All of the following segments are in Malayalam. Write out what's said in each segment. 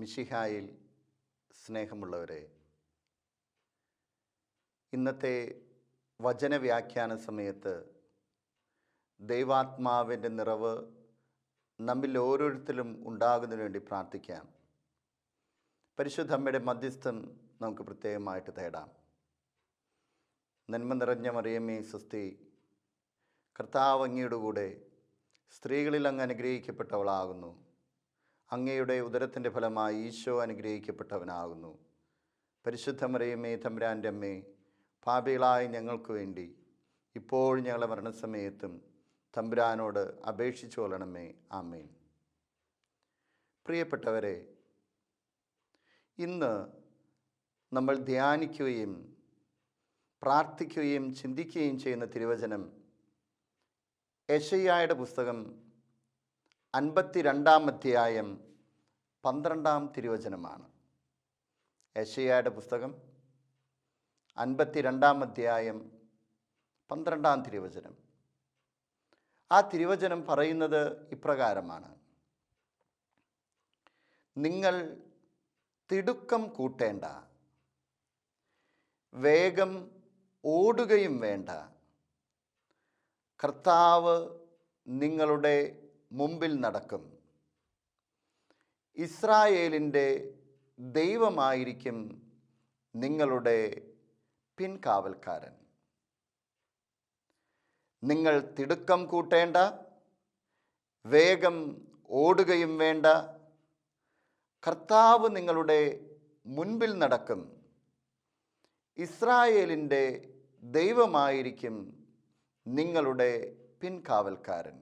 മിശിഹായിൽ സ്നേഹമുള്ളവരെ, ഇന്നത്തെ വചനവ്യാഖ്യാന സമയത്ത് ദൈവാത്മാവിൻ്റെ നിറവ് നമ്മിൽ ഓരോരുത്തരും ഉണ്ടാകുന്നതിന് വേണ്ടി പ്രാർത്ഥിക്കാം. പരിശുദ്ധ അമ്മയുടെ മധ്യസ്ഥം നമുക്ക് പ്രത്യേകമായിട്ട് തേടാം. നന്മ നിറഞ്ഞ മറിയമേ സ്വസ്തി, കർത്താവ് അങ്ങയുടെ കൂടെ സ്ത്രീകളിൽ അങ്ങ് അനുഗ്രഹിക്കപ്പെട്ടവളാകുന്നു. അങ്ങയുടെ ഉദരത്തിൻ്റെ ഫലമായി ഈശോ അനുഗ്രഹിക്കപ്പെട്ടവനാകുന്നു. പരിശുദ്ധ മറിയമേ തമ്പുരാൻ്റെ അമ്മേ, പാപികളായ ഞങ്ങൾക്ക് വേണ്ടി ഇപ്പോൾ ഞങ്ങളുടെ മരണസമയത്തും തമ്പുരാനോട് അപേക്ഷിച്ചു കൊള്ളണമേ. ആമേൻ. പ്രിയപ്പെട്ടവരെ, ഇന്ന് നമ്മൾ ധ്യാനിക്കുകയും പ്രാർത്ഥിക്കുകയും ചിന്തിക്കുകയും ചെയ്യുന്ന തിരുവചനം യെശയ്യായുടെ പുസ്തകം 52-ാം അധ്യായം 12-ാം തിരുവചനമാണ്. യെശയ്യായുടെ പുസ്തകം 52-ാം അധ്യായം 12-ാം തിരുവചനം. ആ തിരുവചനം പറയുന്നത് ഇപ്രകാരമാണ്: നിങ്ങൾ തിടുക്കം കൂട്ടേണ്ട, വേഗം ഓടുകയും വേണ്ട. കർത്താവ് നിങ്ങളുടെ മുമ്പിൽ നടക്കും. ഇസ്രായേലിൻ്റെ ദൈവമായിരിക്കും നിങ്ങളുടെ പിൻകാവൽക്കാരൻ. നിങ്ങൾ തിടുക്കം കൂട്ടേണ്ട, വേഗം ഓടുകയും വേണ്ട. കർത്താവ് നിങ്ങളുടെ മുൻപിൽ നടക്കും. ഇസ്രായേലിൻ്റെ ദൈവമായിരിക്കും നിങ്ങളുടെ പിൻകാവൽക്കാരൻ.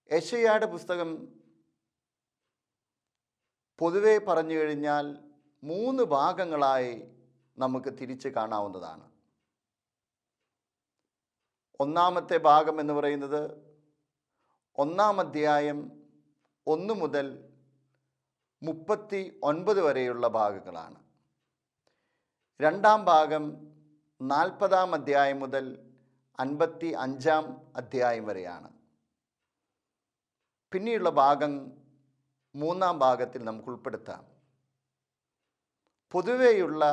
യെശയ്യായുടെ പുസ്തകം പൊതുവെ പറഞ്ഞു കഴിഞ്ഞാൽ 3 ഭാഗങ്ങളായി നമുക്ക് തിരിച്ച് കാണാവുന്നതാണ്. ഒന്നാമത്തെ ഭാഗം എന്ന് പറയുന്നത് 1-ാം അധ്യായം 1 മുതൽ 39 വരെയുള്ള ഭാഗങ്ങളാണ്. 2-ാം ഭാഗം 40-ാം അധ്യായം മുതൽ 55-ാം അധ്യായം വരെയാണ്. പിന്നെയുള്ള ഭാഗം 3-ാം ഭാഗത്തിൽ നമുക്ക് ഉൾപ്പെടുത്താം. പൊതുവെയുള്ള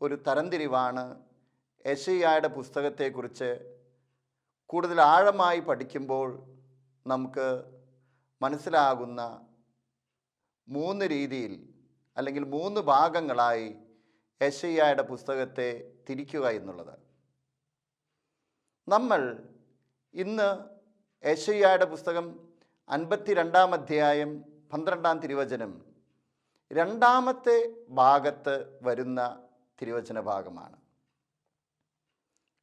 ഒരു തരംതിരിവാണ് യെശയ്യായുടെ പുസ്തകത്തെക്കുറിച്ച് കൂടുതൽ ആഴമായി പഠിക്കുമ്പോൾ നമുക്ക് മനസ്സിലാകുന്ന 3 രീതിയിൽ അല്ലെങ്കിൽ 3 ഭാഗങ്ങളായി യെശയ്യായുടെ പുസ്തകത്തെ തിരിക്കുക എന്നുള്ളത്. നമ്മൾ ഇന്ന് യെശയ്യായുടെ പുസ്തകം 52-ാം അധ്യായം 12-ാം തിരുവചനം 2-ാമത്തെ ഭാഗത്ത് വരുന്ന തിരുവചന ഭാഗമാണ്.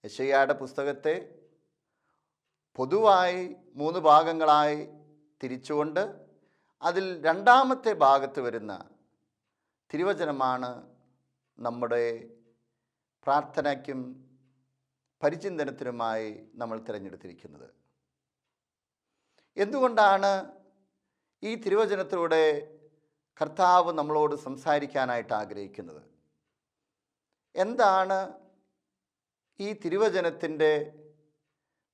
യെശയ്യായുടെ പുസ്തകത്തെ പൊതുവായി 3 ഭാഗങ്ങളായി തിരിച്ചുകൊണ്ട് അതിൽ 2-ാമത്തെ ഭാഗത്ത് വരുന്ന തിരുവചനമാണ് നമ്മുടെ പ്രാർത്ഥനയ്ക്കും പരിചിന്തനത്തിനുമായി നമ്മൾ തിരഞ്ഞെടുത്തിരിക്കുന്നത്. എന്തുകൊണ്ടാണ് ഈ തിരുവചനത്തിലൂടെ കർത്താവ് നമ്മളോട് സംസാരിക്കാനായിട്ട് ആഗ്രഹിക്കുന്നത്? എന്താണ് ഈ തിരുവചനത്തിൻ്റെ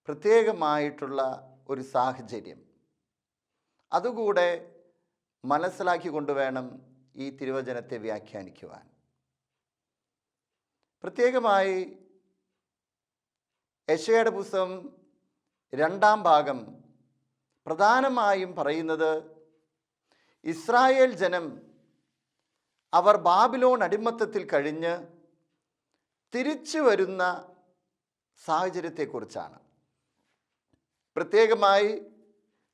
പ്രത്യേകമായിട്ടുള്ള ഒരു സാഹചര്യം? അതുകൂടെ മനസ്സിലാക്കിക്കൊണ്ട് വേണം ഈ തിരുവചനത്തെ വ്യാഖ്യാനിക്കുവാൻ. പ്രത്യേകമായി യെശയ്യായുടെ പുസ്തകം 2-ാം ഭാഗം പ്രധാനമായും പറയുന്നത് ഇസ്രായേൽ ജനം അവർ ബാബിലോൺ അടിമത്തത്തിൽ കഴിഞ്ഞ് തിരിച്ചു വരുന്ന സാഹചര്യത്തെക്കുറിച്ചാണ്. പ്രത്യേകമായി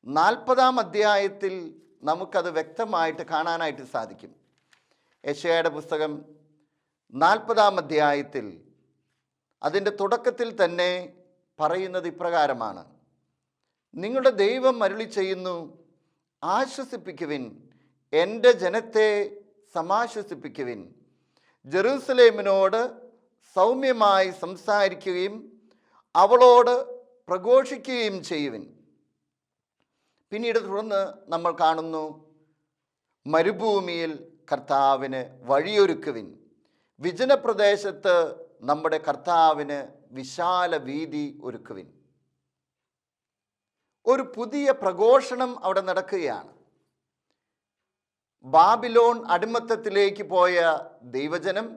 40-ാം അധ്യായത്തിൽ നമുക്കത് വ്യക്തമായിട്ട് കാണാനായിട്ട് സാധിക്കും. യെശയ്യായുടെ പുസ്തകം 40-ാം അധ്യായത്തിൽ അതിൻ്റെ തുടക്കത്തിൽ തന്നെ പറയുന്നത് ഇപ്രകാരമാണ്: നിങ്ങളുടെ ദൈവം അരുളി ചെയ്യുന്നു, ആശ്വസിപ്പിക്കുവിൻ, എൻ്റെ ജനത്തെ സമാശ്വസിപ്പിക്കുവിൻ. ജെറൂസലേമിനോട് സൗമ്യമായി സംസാരിക്കുകയും അവളോട് പ്രഘോഷിക്കുകയും ചെയ്യുവിൻ. പിന്നീട് തുടർന്ന് നമ്മൾ കാണുന്നു: മരുഭൂമിയിൽ കർത്താവിന് വഴിയൊരുക്കുവിൻ, വിജനപ്രദേശത്ത് നമ്മുടെ കർത്താവിന് വിശാല വീതി ഒരുക്കുവിൻ. ഒരു പുതിയ പ്രഘോഷണം അവിടെ നടക്കുകയാണ്. ബാബിലോൺ അടിമത്തത്തിലേക്ക് പോയ ദൈവജനം,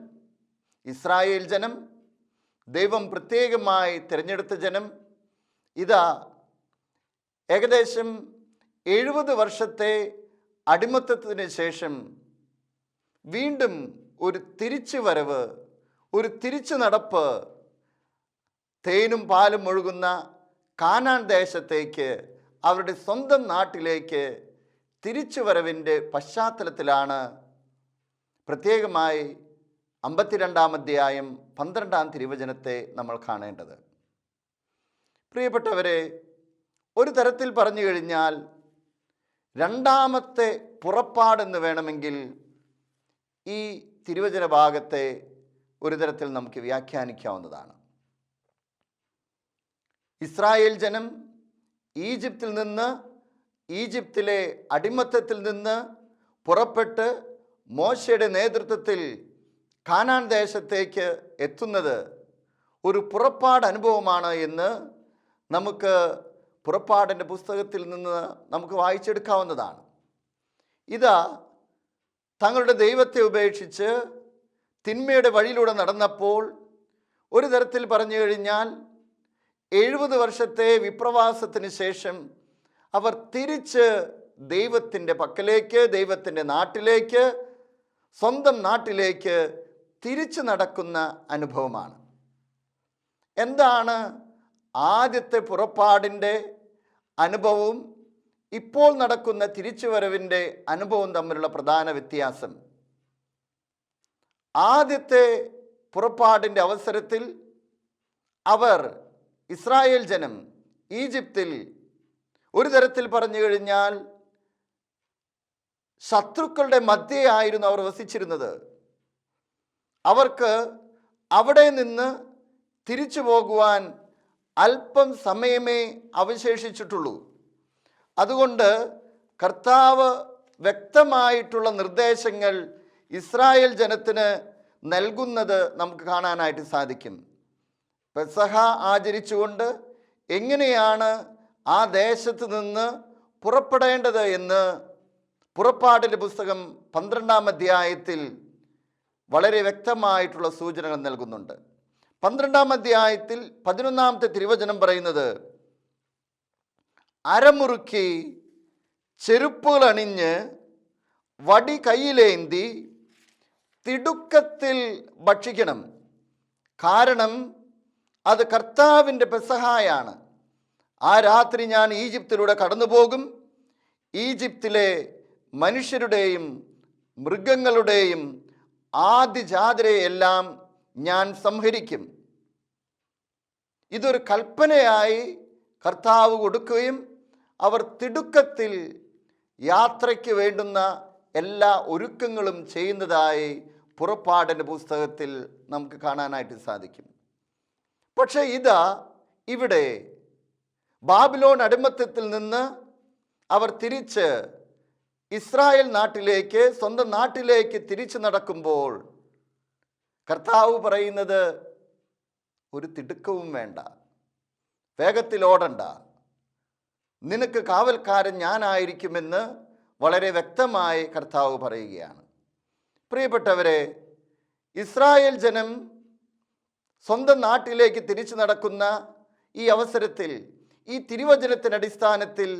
ഇസ്രായേൽ ജനം, ദൈവം പ്രത്യേകമായി തിരഞ്ഞെടുത്ത ജനം, ഇതാ ഏകദേശം 70 വർഷത്തെ അടിമത്തത്തിന് ശേഷം വീണ്ടും ഒരു തിരിച്ചുവരവ്, ഒരു തിരിച്ചു നടപ്പ് തേനും പാലും ഒഴുകുന്ന കാനാൻ ദേശത്തേക്ക്, അവരുടെ സ്വന്തം നാട്ടിലേക്ക് തിരിച്ചുവരവിൻ്റെ പശ്ചാത്തലത്തിലാണ് പ്രത്യേകമായി 52-ാം അധ്യായം 12-ാം തിരുവചനത്തെ നമ്മൾ കാണേണ്ടത്. പ്രിയപ്പെട്ടവരെ, ഒരു തരത്തിൽ പറഞ്ഞു കഴിഞ്ഞാൽ രണ്ടാമത്തെ പുറപ്പാടെന്ന് വേണമെങ്കിൽ ഈ തിരുവചന ഭാഗത്തെ ഒരു തരത്തിൽ നമുക്ക് വ്യാഖ്യാനിക്കാവുന്നതാണ്. ഇസ്രായേൽ ജനം ഈജിപ്തിലെ അടിമത്തത്തിൽ നിന്ന് പുറപ്പെട്ട് മോശയുടെ നേതൃത്വത്തിൽ കാനാൻ ദേശത്തേക്ക് എത്തുന്നത് ഒരു പുറപ്പാട് അനുഭവമാണ് എന്ന് നമുക്ക് പുറപ്പാടിൻ്റെ പുസ്തകത്തിൽ നിന്ന് നമുക്ക് വായിച്ചെടുക്കാവുന്നതാണ്. ഇതാ തങ്ങളുടെ ദൈവത്തെ ഉപേക്ഷിച്ച് തിന്മയുടെ വഴിയിലൂടെ നടന്നപ്പോൾ ഒരു തരത്തിൽ പറഞ്ഞു കഴിഞ്ഞാൽ 70 വർഷത്തെ വിപ്രവാസത്തിന് ശേഷം അവർ തിരിച്ച് ദൈവത്തിൻ്റെ പക്കലേക്ക്, ദൈവത്തിൻ്റെ നാട്ടിലേക്ക്, സ്വന്തം നാട്ടിലേക്ക് തിരിച്ചു നടക്കുന്ന അനുഭവമാണ്. എന്താണ് ആദ്യത്തെ പുറപ്പാടിൻ്റെ അനുഭവവും ഇപ്പോൾ നടക്കുന്ന തിരിച്ചുവരവിൻ്റെ അനുഭവം തമ്മിലുള്ള പ്രധാന വ്യത്യാസം? ആദ്യത്തെ പുറപ്പാടിൻ്റെ അവസരത്തിൽ ഇസ്രായേൽ ജനം ഈജിപ്തിൽ ഒരു തരത്തിൽ പറഞ്ഞു കഴിഞ്ഞാൽ ശത്രുക്കളുടെ മധ്യേ ആയിരുന്നു അവർ വസിച്ചിരുന്നത്. അവർക്ക് അവിടെ നിന്ന് തിരിച്ചു പോകുവാൻ അല്പം സമയമേ അവശേഷിച്ചിട്ടുള്ളൂ. അതുകൊണ്ട് കർത്താവ് വ്യക്തമായിട്ടുള്ള നിർദ്ദേശങ്ങൾ ഇസ്രായേൽ ജനത്തിന് നൽകുന്നത് നമുക്ക് കാണാനായിട്ട് സാധിക്കും. പെസഹ ആചരിച്ചുകൊണ്ട് എങ്ങനെയാണ് ആ ദേശത്ത് നിന്ന് പുറപ്പെടേണ്ടത് എന്ന് പുറപ്പാടിൻ്റെ പുസ്തകം 12-ാം അധ്യായത്തിൽ വളരെ വ്യക്തമായിട്ടുള്ള സൂചനകൾ നൽകുന്നുണ്ട്. 12-ാം അധ്യായത്തിൽ 11-ാമത്തെ തിരുവചനം പറയുന്നത്, അരമുറുക്കി ചെരുപ്പുകൾ അണിഞ്ഞ് വടി കയ്യിലേന്തി തിടുക്കത്തിൽ ഭക്ഷിക്കണം, കാരണം അത് കർത്താവിൻ്റെ പെസഹായാണ്. ആ രാത്രി ഞാൻ ഈജിപ്തിലൂടെ കടന്നു പോകും, ഈജിപ്തിലെ മനുഷ്യരുടെയും മൃഗങ്ങളുടെയും ആദിജാതരെയെല്ലാം ഞാൻ സംഹരിക്കും. ഇതൊരു കൽപ്പനയായി കർത്താവ് കൊടുക്കുകയും അവർ തിടുക്കത്തിൽ യാത്രയ്ക്ക് വേണ്ടുന്ന എല്ലാ ഒരുക്കങ്ങളും ചെയ്യുന്നതായി പുറപ്പാടിൻ്റെ പുസ്തകത്തിൽ നമുക്ക് കാണാനായിട്ട് സാധിക്കും. പക്ഷേ ഇവിടെ ബാബിലോൺ അടിമത്തത്തിൽ നിന്ന് അവർ തിരിച്ച് ഇസ്രായേൽ നാട്ടിലേക്ക്, സ്വന്തം നാട്ടിലേക്ക് തിരിച്ചു നടക്കുമ്പോൾ കർത്താവ് പറയുന്നത്, ഒരു തിടുക്കവും വേണ്ട, വേഗത്തിൽ ഓടണ്ട, നിനക്ക് കാവൽക്കാരൻ ഞാനായിരിക്കുമെന്ന് വളരെ വ്യക്തമായി കർത്താവ് പറയുകയാണ്. പ്രിയപ്പെട്ടവരെ, ഇസ്രായേൽ ജനം സ്വന്തം നാട്ടിലേക്ക് തിരിച്ചു നടക്കുന്ന ഈ അവസരത്തിൽ ഈ തിരുവചനത്തിൻ്റെ അടിസ്ഥാനത്തിൽ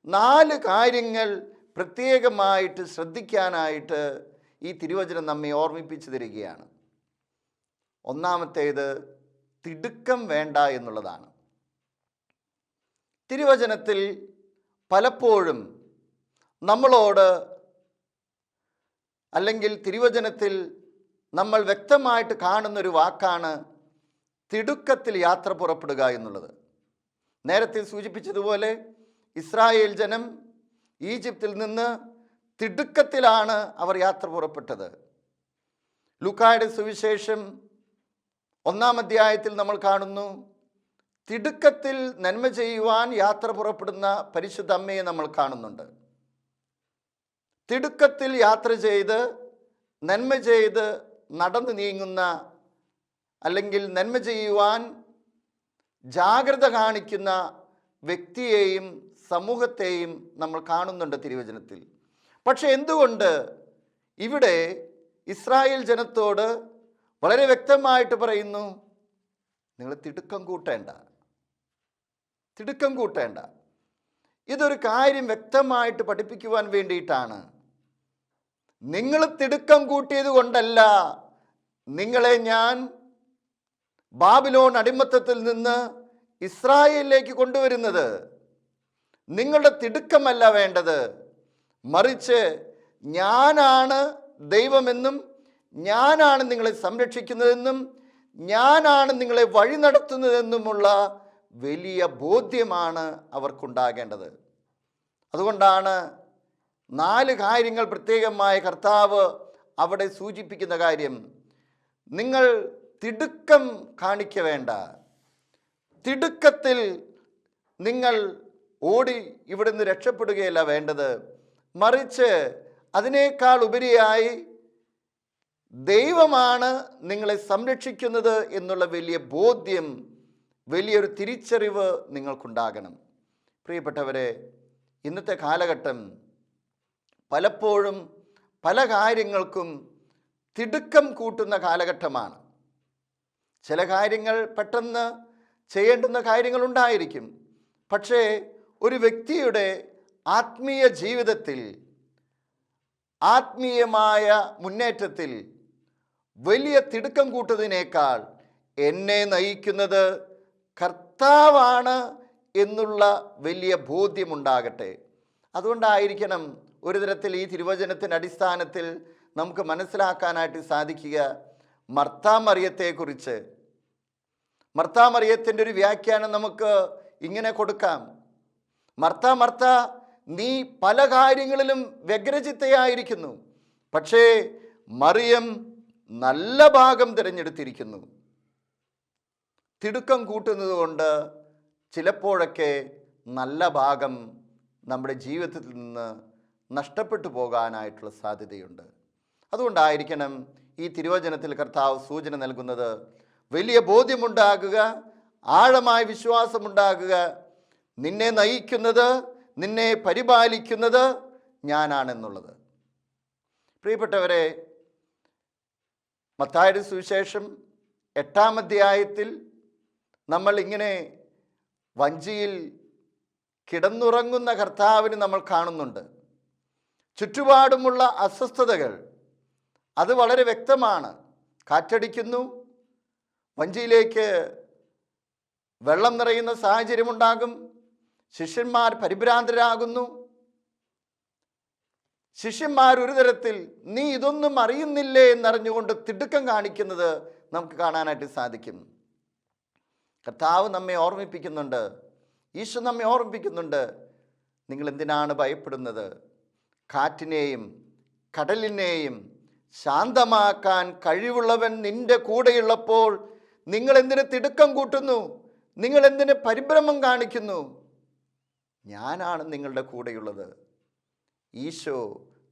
4 കാര്യങ്ങൾ പ്രത്യേകമായിട്ട് ശ്രദ്ധിക്കാനായിട്ട് ഈ തിരുവചനം നമ്മെ ഓർമ്മിപ്പിച്ചു തരികയാണ്. ഒന്നാമത്തേത് തിടുക്കം വേണ്ട എന്നുള്ളതാണ്. തിരുവചനത്തിൽ പലപ്പോഴും നമ്മളോട്, അല്ലെങ്കിൽ തിരുവചനത്തിൽ നമ്മൾ വ്യക്തമായിട്ട് കാണുന്നൊരു വാക്കാണ് തിടുക്കത്തിൽ യാത്ര പുറപ്പെടുക എന്നുള്ളത്. നേരത്തെ സൂചിപ്പിച്ചതുപോലെ ഇസ്രായേൽ ജനം ഈജിപ്തിൽ നിന്ന് തിടുക്കത്തിലാണ് അവർ യാത്ര പുറപ്പെട്ടത്. ലൂക്കായുടെ സുവിശേഷം 1-ാം അധ്യായത്തിൽ നമ്മൾ കാണുന്നു, തിടുക്കത്തിൽ നന്മ ചെയ്യുവാൻ യാത്ര പുറപ്പെടുന്ന പരിശുദ്ധ അമ്മയെ നമ്മൾ കാണുന്നുണ്ട്. തിടുക്കത്തിൽ യാത്ര ചെയ്ത് നന്മ ചെയ്ത് നടന്നു നീങ്ങുന്ന, അല്ലെങ്കിൽ നന്മ ചെയ്യുവാൻ ജാഗ്രത കാണിക്കുന്ന വ്യക്തിയെയും സമൂഹത്തെയും നമ്മൾ കാണുന്നുണ്ട് തിരുവചനത്തിൽ. പക്ഷെ എന്തുകൊണ്ട് ഇവിടെ ഇസ്രായേൽ ജനത്തോട് വളരെ വ്യക്തമായിട്ട് പറയുന്നു, നിങ്ങൾ തിടുക്കം കൂട്ടേണ്ട. ഇതൊരു കാര്യം വ്യക്തമായിട്ട് പഠിപ്പിക്കുവാൻ വേണ്ടിയിട്ടാണ്. നിങ്ങൾ തിടുക്കം കൂട്ടിയത് കൊണ്ടല്ല നിങ്ങളെ ഞാൻ ബാബിലോൺ അടിമത്തത്തിൽ നിന്ന് ഇസ്രായേലിലേക്ക് കൊണ്ടുവരുന്നത്. നിങ്ങളുടെ തിടുക്കമല്ല വേണ്ടത്, മറിച്ച് ഞാനാണ് ദൈവമെന്നും ഞാനാണ് നിങ്ങളെ സംരക്ഷിക്കുന്നതെന്നും ഞാനാണ് നിങ്ങളെ വഴി നടത്തുന്നതെന്നുമുള്ള വലിയ ബോധ്യമാണ് അവർക്കുണ്ടാകേണ്ടത്. അതുകൊണ്ടാണ് 4 കാര്യങ്ങൾ പ്രത്യേകമായ കർത്താവ് അവിടെ സൂചിപ്പിക്കുന്ന കാര്യം. നിങ്ങൾ തിടുക്കം കാണിക്ക വേണ്ട. തിടുക്കത്തിൽ നിങ്ങൾ ഓടി ഇവിടുന്ന് രക്ഷപ്പെടുകയല്ല വേണ്ടത്, മറിച്ച് അതിനേക്കാൾ ഉപരിയായി ദൈവമാണ് നിങ്ങളെ സംരക്ഷിക്കുന്നത് എന്നുള്ള വലിയ ബോധ്യം, വലിയൊരു തിരിച്ചറിവ് നിങ്ങൾക്കുണ്ടാകണം. പ്രിയപ്പെട്ടവരെ, ഇന്നത്തെ കാലഘട്ടം പലപ്പോഴും പല കാര്യങ്ങൾക്കും തിടുക്കം കൂട്ടുന്ന കാലഘട്ടമാണ്. ചില കാര്യങ്ങൾ പെട്ടെന്ന് ചെയ്യേണ്ടുന്ന കാര്യങ്ങളുണ്ടായിരിക്കും. പക്ഷേ ഒരു വ്യക്തിയുടെ ആത്മീയ ജീവിതത്തിൽ, ആത്മീയമായ മുന്നേറ്റത്തിൽ വലിയ തിടുക്കം കൂട്ടുന്നതിനേക്കാൾ എന്നെ നയിക്കുന്നത് കർത്താവാണ് എന്നുള്ള വലിയ ബോധ്യമുണ്ടാകട്ടെ. അതുകൊണ്ടായിരിക്കണം ഒരു തരത്തിൽ ഈ തിരുവചനത്തിൻ്റെ അടിസ്ഥാനത്തിൽ നമുക്ക് മനസ്സിലാക്കാനായിട്ട് സാധിക്കുക മർത്താ മറിയത്തെക്കുറിച്ച്. മർത്താ മറിയത്തിൻ്റെ ഒരു വ്യാഖ്യാനം നമുക്ക് ഇങ്ങനെ കൊടുക്കാം. മർത്ത, നീ പല കാര്യങ്ങളിലും വ്യഗ്രചിത്തയായിരിക്കുന്നു, പക്ഷേ മറിയം നല്ല ഭാഗം തിരഞ്ഞെടുത്തിരിക്കുന്നു. തിടുക്കം കൂട്ടുന്നത് കൊണ്ട് ചിലപ്പോഴൊക്കെ നല്ല ഭാഗം നമ്മുടെ ജീവിതത്തിൽ നിന്ന് നഷ്ടപ്പെട്ടു പോകാനായിട്ടുള്ള സാധ്യതയുണ്ട്. അതുകൊണ്ടായിരിക്കണം ഈ തിരുവചനത്തിൽ കർത്താവ് സൂചന നൽകുന്നത് വലിയ ബോധ്യമുണ്ടാകുക, ആഴമായ വിശ്വാസമുണ്ടാകുക, നിന്നെ നയിക്കുന്നത്, നിന്നെ പരിപാലിക്കുന്നത് ഞാനാണെന്നുള്ളത്. പ്രിയപ്പെട്ടവരെ, മത്തായിയുടെ സുവിശേഷം 8-ാം അധ്യായത്തിൽ നമ്മൾ ഇങ്ങനെ വഞ്ചിയിൽ കിടന്നുറങ്ങുന്ന കർത്താവിനെ നമ്മൾ കാണുന്നുണ്ട്. ചുറ്റുപാടുമുള്ള അസ്വസ്ഥതകൾ അത് വളരെ വ്യക്തമാണ്. കാറ്റടിക്കുന്നു, വഞ്ചിയിലേക്ക് വെള്ളം നിറയുന്ന സാഹചര്യമുണ്ടാകും, ശിഷ്യന്മാർ പരിഭ്രാന്തരാകുന്നു. ശിഷ്യന്മാർ ഒരു തരത്തിൽ നീ ഇതൊന്നും അറിയുന്നില്ലേ എന്നറിഞ്ഞുകൊണ്ട് തിടുക്കം കാണിക്കുന്നത് നമുക്ക് കാണാനായിട്ട് സാധിക്കും. കർത്താവ് നമ്മെ ഓർമ്മിപ്പിക്കുന്നുണ്ട്, ഈശോ നമ്മെ ഓർമ്മിപ്പിക്കുന്നുണ്ട്, നിങ്ങൾ എന്തിനാണ് ഭയപ്പെടുന്നത്? കാറ്റിനെയും കടലിനെയും ശാന്തമാക്കാൻ കഴിവുള്ളവൻ നിന്റെ കൂടെയുള്ളപ്പോൾ നിങ്ങൾ എന്തിന് തിടുക്കം കൂട്ടുന്നു? നിങ്ങൾ എന്തിന് പരിഭ്രമം കാണിക്കുന്നു? ഞാനാണ് നിങ്ങളുടെ കൂടെയുള്ളത്. ഈശോ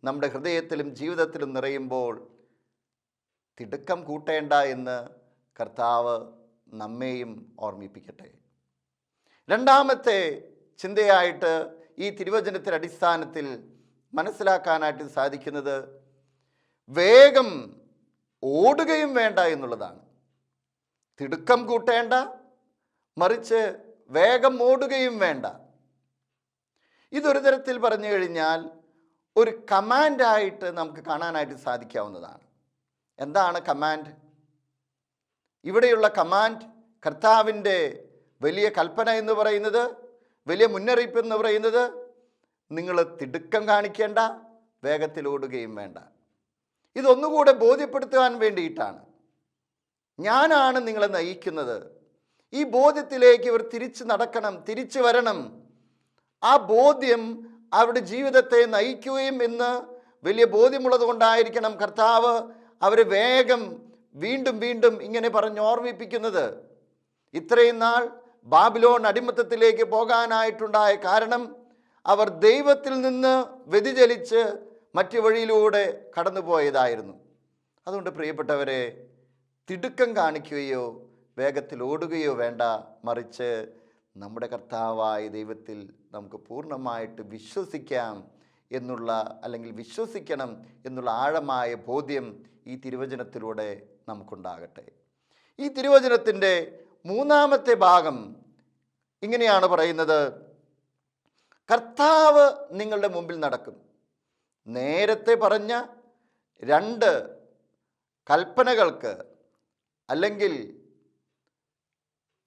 നമ്മുടെ ഹൃദയത്തിലും ജീവിതത്തിലും നിറയുമ്പോൾ തിടുക്കം കൂട്ടേണ്ട എന്ന് കർത്താവ് നമ്മെയും ഓർമ്മിപ്പിക്കട്ടെ. രണ്ടാമത്തെ ചിന്തയായിട്ട് ഈ തിരുവചനത്തിൻ്റെ അടിസ്ഥാനത്തിൽ മനസ്സിലാക്കാനായിട്ട് സാധിക്കുന്നത് വേഗം ഓടുകയും വേണ്ട എന്നുള്ളതാണ്. തിടുക്കം കൂട്ടേണ്ട, മറിച്ച് വേഗം ഓടുകയും വേണ്ട. ഇതൊരു തരത്തിൽ പറഞ്ഞു കഴിഞ്ഞാൽ ഒരു കമാൻഡായിട്ട് നമുക്ക് കാണാനായിട്ട് സാധിക്കാവുന്നതാണ്. എന്താണ് കമാൻഡ്? ഇവിടെയുള്ള കമാൻഡ്, കർത്താവിൻ്റെ വലിയ കൽപ്പന എന്ന് പറയുന്നത്, വലിയ മുന്നറിയിപ്പ് എന്ന് പറയുന്നത്, നിങ്ങൾ തിടുക്കം കാണിക്കേണ്ട, വേഗത്തിൽ ഓടുകയും വേണ്ട. ഇതൊന്നുകൂടെ ബോധ്യപ്പെടുത്തുവാൻ വേണ്ടിയിട്ടാണ്. ഞാനാണ് നിങ്ങളെ നയിക്കുന്നത്. ഈ ബോധ്യത്തിലേക്ക് ഇവർ തിരിച്ചു നടക്കണം, തിരിച്ചു വരണം. ആ ബോധ്യം അവരുടെ ജീവിതത്തെ നയിക്കുകയും എന്ന് വലിയ ബോധ്യമുള്ളത് കൊണ്ടായിരിക്കണം കർത്താവ് അവരെ വേഗം വീണ്ടും വീണ്ടും ഇങ്ങനെ പറഞ്ഞ് ഓർമ്മിപ്പിക്കുന്നത്. ഇത്രയും നാൾ ബാബിലോൺ അടിമത്തത്തിലേക്ക് പോകാനായിട്ടുണ്ടായ കാരണം അവർ ദൈവത്തിൽ നിന്ന് വ്യതിചലിച്ച് മറ്റു വഴിയിലൂടെ കടന്നുപോയതായിരുന്നു. അതുകൊണ്ട് പ്രിയപ്പെട്ടവരെ, തിടുക്കം കാണിക്കുകയോ വേഗത്തിൽ ഓടുകയോ വേണ്ട, മറിച്ച് നമ്മുടെ കർത്താവായ ദൈവത്തിൽ നമുക്ക് പൂർണ്ണമായിട്ട് വിശ്വസിക്കാം. എന്നുള്ള, അല്ലെങ്കിൽ വിശ്വസിക്കണം എന്നുള്ള ആഴമായ ബോധ്യം ഈ തിരുവചനത്തിലൂടെ നമുക്കുണ്ടാകട്ടെ. ഈ തിരുവചനത്തിൻ്റെ മൂന്നാമത്തെ ഭാഗം ഇങ്ങനെയാണ് പറയുന്നത്: കർത്താവ് നിങ്ങളുടെ മുമ്പിൽ നടക്കും. നേരത്തെ പറഞ്ഞ 2 കൽപ്പനകൾക്ക്, അല്ലെങ്കിൽ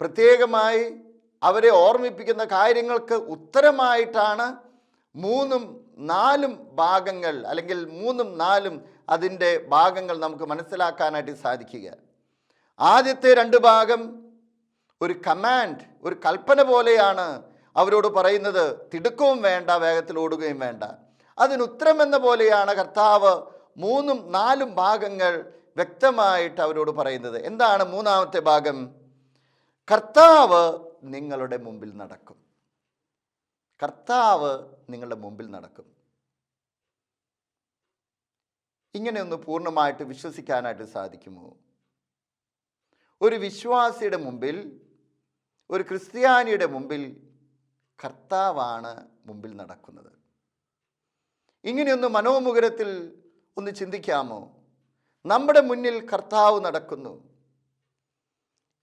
പ്രത്യേകമായി അവരെ ഓർമ്മിപ്പിക്കുന്ന കാര്യങ്ങൾക്ക് ഉത്തരമായിട്ടാണ് 3ഉം 4ഉം ഭാഗങ്ങൾ, അല്ലെങ്കിൽ 3ഉം 4ഉം അതിൻ്റെ ഭാഗങ്ങൾ നമുക്ക് മനസ്സിലാക്കാനായിട്ട് സാധിക്കുക. ആദ്യത്തെ 2 ഭാഗം ഒരു കമാൻഡ്, ഒരു കൽപ്പന പോലെയാണ് അവരോട് പറയുന്നത്. തിടുക്കവും വേണ്ട, വേഗത്തിൽ ഓടുകയും വേണ്ട. അതിനുത്തരം എന്ന പോലെയാണ് കർത്താവ് 3ഉം 4ഉം ഭാഗങ്ങൾ വ്യക്തമായിട്ട് അവരോട് പറയുന്നത്. എന്താണ് മൂന്നാമത്തെ ഭാഗം? കർത്താവ് നിങ്ങളുടെ മുമ്പിൽ നടക്കും. കർത്താവ് നിങ്ങളുടെ മുമ്പിൽ നടക്കും. ഇങ്ങനെയൊന്ന് പൂർണ്ണമായിട്ട് വിശ്വസിക്കാനായിട്ട് സാധിക്കുമോ? ഒരു വിശ്വാസിയുടെ മുമ്പിൽ, ഒരു ക്രിസ്ത്യാനിയുടെ മുമ്പിൽ കർത്താവാണ് മുമ്പിൽ നടക്കുന്നത്. ഇങ്ങനെയൊന്ന് മനോമുഖരത്തിൽ ഒന്ന് ചിന്തിക്കാമോ? നമ്മുടെ മുന്നിൽ കർത്താവ് നടക്കുന്നു,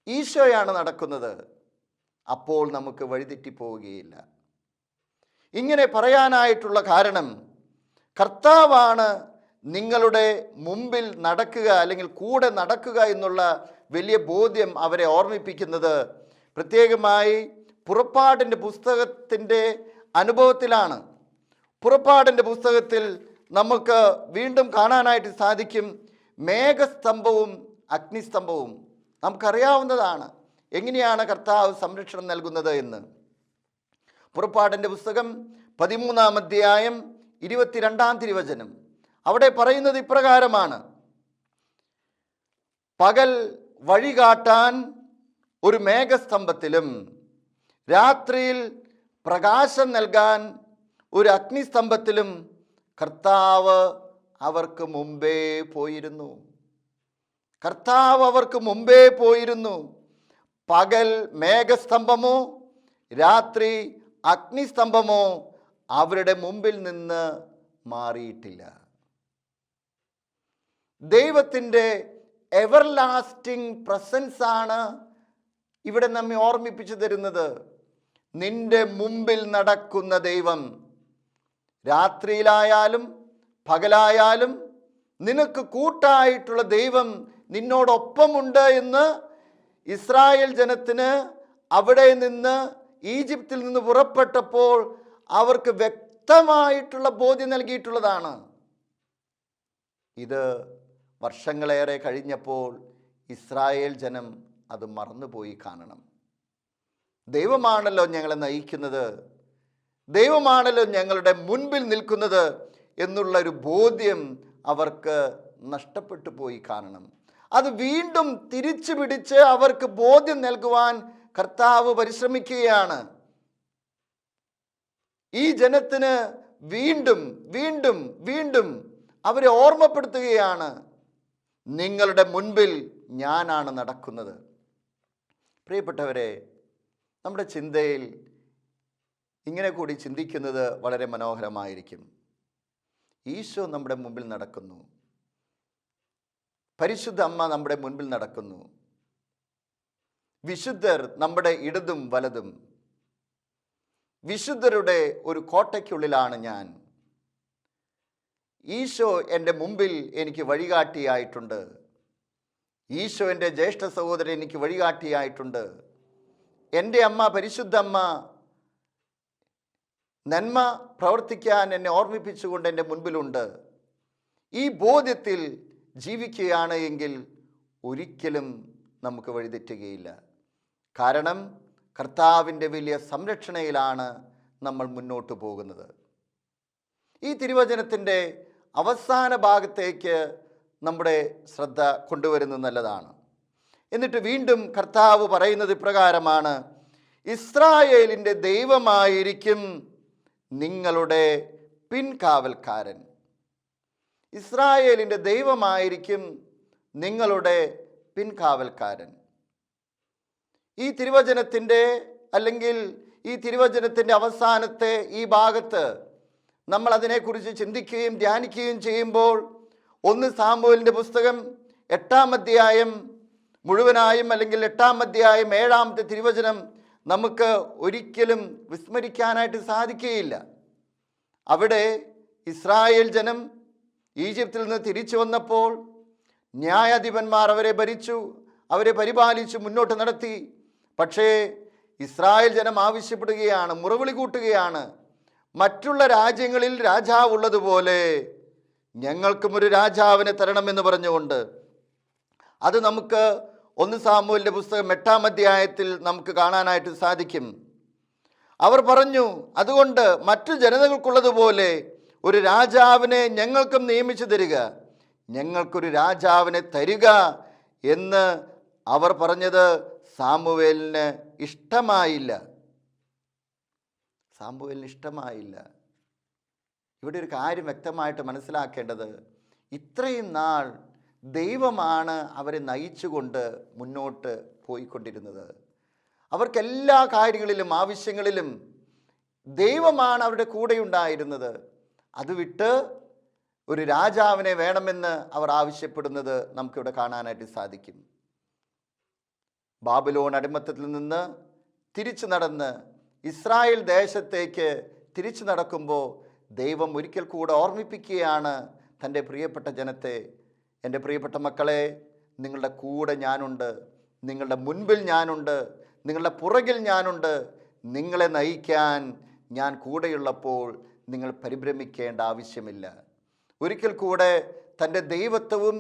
ഈശോയാണ് നടക്കുന്നത്. അപ്പോൾ നമുക്ക് വഴിതെറ്റിപ്പോവുകയില്ല. ഇങ്ങനെ പറയാനായിട്ടുള്ള കാരണം, കർത്താവാണ് നിങ്ങളുടെ മുമ്പിൽ നടക്കുക, അല്ലെങ്കിൽ കൂടെ നടക്കുക എന്നുള്ള വലിയ ബോധ്യം അവരെ ഓർമ്മിപ്പിക്കുന്നത് പ്രത്യേകമായി പുറപ്പാടിൻ്റെ പുസ്തകത്തിൻ്റെ അനുഭവത്തിലാണ്. പുറപ്പാടിൻ്റെ പുസ്തകത്തിൽ നമുക്ക് വീണ്ടും കാണാനായിട്ട് സാധിക്കും മേഘസ്തംഭവും അഗ്നിസ്തംഭവും. നമുക്കറിയാവുന്നതാണ് എങ്ങനെയാണ് കർത്താവ് സംരക്ഷണം നൽകുന്നത് എന്ന്. പുറപ്പാടിൻ്റെ പുസ്തകം 13-ാം അധ്യായം 22-ാം തിരുവചനം അവിടെ പറയുന്നത് ഇപ്രകാരമാണ്: പകൽ വഴി കാട്ടാൻ ഒരു മേഘസ്തംഭത്തിലും രാത്രിയിൽ പ്രകാശം നൽകാൻ ഒരു അഗ്നിസ്തംഭത്തിലും കർത്താവ് അവർക്ക് മുമ്പേ പോയിരുന്നു. കർത്താവ് അവർക്ക് മുമ്പേ പോയിരുന്നു. പകൽ മേഘസ്തംഭമോ രാത്രി അഗ്നിസ്തംഭമോ അവരുടെ മുമ്പിൽ നിന്ന് മാറിയിട്ടില്ല. ദൈവത്തിൻ്റെ എവർലാസ്റ്റിംഗ് പ്രസൻസ് ആണ് ഇവിടെ നമ്മെ ഓർമ്മിപ്പിച്ചു തരുന്നത്. നിന്റെ മുമ്പിൽ നടക്കുന്ന ദൈവം രാത്രിയിലായാലും പകലായാലും നിനക്ക് കൂട്ടായിട്ടുള്ള ദൈവം നിന്നോടൊപ്പമുണ്ട് എന്ന് ഇസ്രായേൽ ജനത്തിന് അവിടെ നിന്ന്, ഈജിപ്തിൽ നിന്ന് പുറപ്പെട്ടപ്പോൾ അവർക്ക് വ്യക്തമായിട്ടുള്ള ബോധ്യം നൽകിയിട്ടുള്ളതാണ്. ഇത് വർഷങ്ങളേറെ കഴിഞ്ഞപ്പോൾ ഇസ്രായേൽ ജനം അത് മറന്നുപോയി കാണണം. ദൈവമാണല്ലോ ഞങ്ങളെ നയിക്കുന്നത്, ദൈവമാണല്ലോ ഞങ്ങളുടെ മുൻപിൽ നിൽക്കുന്നത് എന്നുള്ളൊരു ബോധ്യം അവർക്ക് നഷ്ടപ്പെട്ടു പോയി കാണണം. അത് വീണ്ടും തിരിച്ചു പിടിച്ച് അവർക്ക് ബോധ്യം നൽകുവാൻ കർത്താവ് പരിശ്രമിക്കുകയാണ്. ഈ ജനത്തിന് വീണ്ടും വീണ്ടും വീണ്ടും അവരെ ഓർമ്മപ്പെടുത്തുകയാണ്, നിങ്ങളുടെ മുൻപിൽ ഞാനാണ് നടക്കുന്നത്. പ്രിയപ്പെട്ടവരെ, നമ്മുടെ ചിന്തയിൽ ഇങ്ങനെ കൂടി ചിന്തിക്കുന്നത് വളരെ മനോഹരമായിരിക്കും. ഈശോ നമ്മുടെ മുമ്പിൽ നടക്കുന്നു, പരിശുദ്ധ അമ്മ നമ്മുടെ മുൻപിൽ നടക്കുന്നു, വിശുദ്ധർ നമ്മുടെ ഇടതും വലതും. വിശുദ്ധരുടെ ഒരു കോട്ടയ്ക്കുള്ളിലാണ് ഞാൻ. ഈശോ എൻ്റെ മുമ്പിൽ എനിക്ക് വഴികാട്ടിയായിട്ടുണ്ട്. ഈശോ എൻ്റെ ജ്യേഷ്ഠ സഹോദരൻ എനിക്ക് വഴികാട്ടിയായിട്ടുണ്ട്. എൻ്റെ അമ്മ, പരിശുദ്ധ അമ്മ, നന്മ പ്രവർത്തിക്കാൻ എന്നെ ഓർമ്മിപ്പിച്ചുകൊണ്ട് എൻ്റെ മുൻപിലുണ്ട്. ഈ ബോധ്യത്തിൽ ജീവിക്കുകയാണ് എങ്കിൽ ഒരിക്കലും നമുക്ക് വഴിതെറ്റുകയില്ല. കാരണം കർത്താവിൻ്റെ വലിയ സംരക്ഷണയിലാണ് നമ്മൾ മുന്നോട്ട് പോകുന്നത്. ഈ തിരുവചനത്തിൻ്റെ അവസാന ഭാഗത്തേക്ക് നമ്മുടെ ശ്രദ്ധ കൊണ്ടുവരുന്നത് നല്ലതാണ്. എന്നിട്ട് വീണ്ടും കർത്താവ് പറയുന്നത് ഇപ്രകാരമാണ്: ഇസ്രായേലിൻ്റെ ദൈവമായിരിക്കും നിങ്ങളുടെ പിൻകാവൽക്കാരൻ. ഇസ്രായേലിൻ്റെ ദൈവമായിരിക്കും നിങ്ങളുടെ പിൻകാവൽക്കാരൻ. ഈ തിരുവചനത്തിൻ്റെ, അല്ലെങ്കിൽ ഈ തിരുവചനത്തിൻ്റെ അവസാനത്തെ ഈ ഭാഗത്ത് നമ്മൾ അതിനെക്കുറിച്ച് ചിന്തിക്കുകയും ധ്യാനിക്കുകയും ചെയ്യുമ്പോൾ 1 സാമുവേലിൻ്റെ പുസ്തകം 8-ാം അധ്യായം മുഴുവനായും, അല്ലെങ്കിൽ 8-ാം അധ്യായം 7-ാമത്തെ തിരുവചനം നമുക്ക് ഒരിക്കലും വിസ്മരിക്കാനായിട്ട് സാധിക്കുകയില്ല. അവിടെ ഇസ്രായേൽ ജനം ഈജിപ്തിൽ നിന്ന് തിരിച്ചു വന്നപ്പോൾ ന്യായാധിപന്മാർ അവരെ ഭരിച്ചു, അവരെ പരിപാലിച്ചു, മുന്നോട്ട് നടത്തി. പക്ഷേ ഇസ്രായേൽ ജനം ആവശ്യപ്പെടുകയാണ്, മുറവിളി കൂട്ടുകയാണ്, മറ്റുള്ള രാജ്യങ്ങളിൽ രാജാവ് ഉള്ളതുപോലെ ഞങ്ങൾക്കും ഒരു രാജാവിനെ തരണമെന്ന് പറഞ്ഞുകൊണ്ട്. അത് നമുക്ക് 1 സാമുവേലിൻ്റെ പുസ്തകം 8-ാം അധ്യായത്തിൽ നമുക്ക് കാണാനായിട്ട് സാധിക്കും. അവർ പറഞ്ഞു, അതുകൊണ്ട് മറ്റു ജനതകൾക്കുള്ളതുപോലെ ഒരു രാജാവിനെ ഞങ്ങൾക്കും നിയമിച്ചു തരിക, ഞങ്ങൾക്കൊരു രാജാവിനെ തരിക എന്ന് അവർ പറഞ്ഞത് സാമുവേലിന് ഇഷ്ടമായില്ല. ഇവിടെ ഒരു കാര്യം വ്യക്തമായിട്ട് മനസ്സിലാക്കേണ്ടത്, ഇത്രയും നാൾ ദൈവമാണ് അവരെ നയിച്ചുകൊണ്ട് മുന്നോട്ട് പോയിക്കൊണ്ടിരുന്നത്. അവർക്കെല്ലാ കാര്യങ്ങളിലും ആവശ്യങ്ങളിലും ദൈവമാണ് അവരുടെ കൂടെ ഉണ്ടായിരുന്നത്. അത് വിട്ട് ഒരു രാജാവിനെ വേണമെന്ന് അവർ ആവശ്യപ്പെടുന്നത് നമുക്കിവിടെ കാണാനായിട്ട് സാധിക്കും. ബാബിലോൺ അടിമത്തത്തിൽ നിന്ന് തിരിച്ചു നടന്ന് ഇസ്രായേൽ ദേശത്തേക്ക് തിരിച്ചു നടക്കുമ്പോൾ ദൈവം ഒരിക്കൽ കൂടെ ഓർമ്മിപ്പിക്കുകയാണ് തൻ്റെ പ്രിയപ്പെട്ട ജനത്തെ, എൻ്റെ പ്രിയപ്പെട്ട മക്കളെ, നിങ്ങളുടെ കൂടെ ഞാനുണ്ട്, നിങ്ങളുടെ മുൻപിൽ ഞാനുണ്ട്, നിങ്ങളുടെ പുറകിൽ ഞാനുണ്ട്, നിങ്ങളെ നയിക്കാൻ ഞാൻ കൂടെയുള്ളപ്പോൾ നിങ്ങൾ പരിഭ്രമിക്കേണ്ട ആവശ്യമില്ല. ഒരിക്കൽ കൂടെ തൻ്റെ ദൈവത്വവും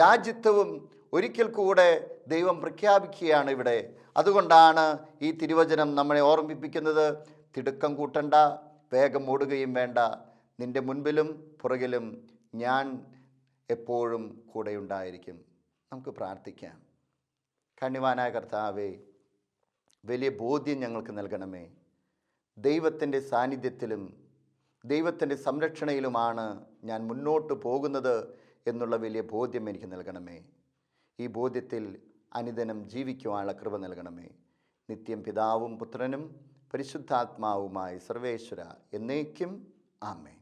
രാജ്യത്വവും ഒരിക്കൽ കൂടെ ദൈവം പ്രഖ്യാപിക്കുകയാണ് ഇവിടെ. അതുകൊണ്ടാണ് ഈ തിരുവചനം നമ്മളെ ഓർമ്മിപ്പിക്കുന്നത്, തിടുക്കം കൂട്ടണ്ട, വേഗം ഓടുകയും വേണ്ട, നിൻ്റെ മുൻപിലും പുറകിലും ഞാൻ എപ്പോഴും കൂടെയുണ്ടായിരിക്കും. നമുക്ക് പ്രാർത്ഥിക്കാം. കണ്ണിവാനായ കർത്താവേ, വലിയ ബോധ്യം ഞങ്ങൾക്ക് നൽകണമേ. ദൈവത്തിൻ്റെ സാന്നിധ്യത്തിലും ദൈവത്തിൻ്റെ സംരക്ഷണയിലുമാണ് ഞാൻ മുന്നോട്ട് പോകുന്നത് എന്നുള്ള വലിയ ബോധ്യം എനിക്ക് നൽകണമേ. ഈ ബോധ്യത്തിൽ അനുദിനം ജീവിക്കുവാനുള്ള കൃപ നൽകണമേ. നിത്യം പിതാവും പുത്രനും പരിശുദ്ധാത്മാവുമായി സർവേശ്വര എന്നേക്കും ആമേൻ.